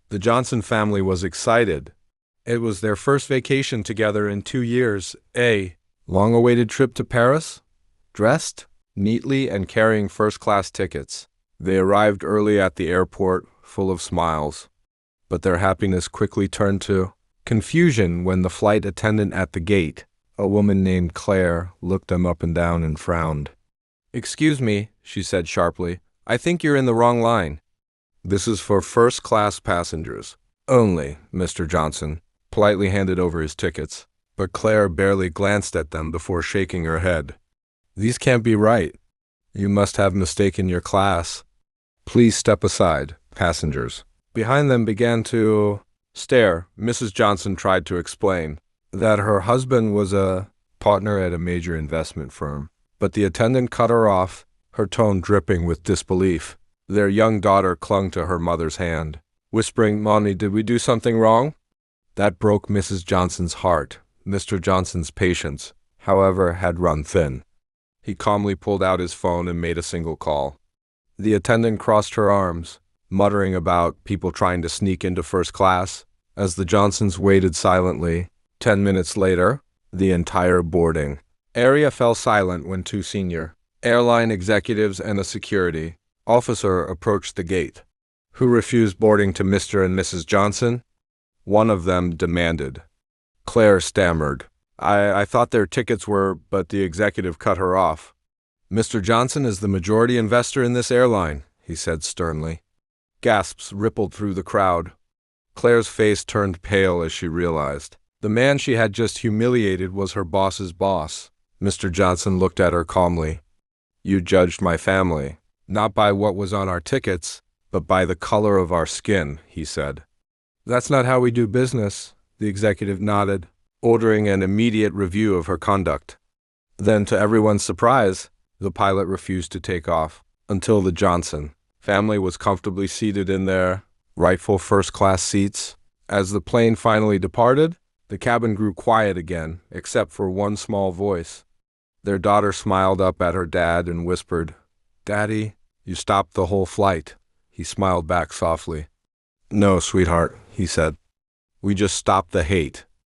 The Johnson family was excited. It was their first vacation together in 2 years, a long-awaited trip to Paris. Dressed neatly and carrying first-class tickets, they arrived early at the airport, full of smiles. But their happiness quickly turned to confusion when the flight attendant at the gate, a woman named Claire, looked them up and down and frowned. "Excuse me," she said sharply. "I think you're in the wrong line." "This is for first-class passengers only," Mr. Johnson politely handed over his tickets, but Claire barely glanced at them before shaking her head. "These can't be right. You must have mistaken your class. Please step aside, passengers." Behind them began to stare. Mrs. Johnson tried to explain that her husband was a partner at a major investment firm, but the attendant cut her off, her tone dripping with disbelief. Their young daughter clung to her mother's hand, whispering, "Mommy, did we do something wrong?" That broke Mrs. Johnson's heart. Mr. Johnson's patience, however, had run thin. He calmly pulled out his phone and made a single call. The attendant crossed her arms, muttering about people trying to sneak into first class, as the Johnsons waited silently. 10 minutes later, the entire boarding area fell silent when two senior airline executives and a security officer approached the gate. "Who refused boarding to Mr. and Mrs. Johnson?" one of them demanded. Claire stammered. I thought their tickets were," but the executive cut her off. "Mr. Johnson is the majority investor in this airline," he said sternly. Gasps rippled through the crowd. Claire's face turned pale as she realized the man she had just humiliated was her boss's boss. Mr. Johnson looked at her calmly. "You judged my family, not by what was on our tickets, but by the color of our skin," he said. "That's not how we do business," the executive nodded, ordering an immediate review of her conduct. Then, to everyone's surprise, the pilot refused to take off until the Johnson family was comfortably seated in their rightful first-class seats. As the plane finally departed, the cabin grew quiet again, except for one small voice. Their daughter smiled up at her dad and whispered, "Daddy, you stopped the whole flight." He smiled back softly. "No, sweetheart," he said. "We just stopped the hate."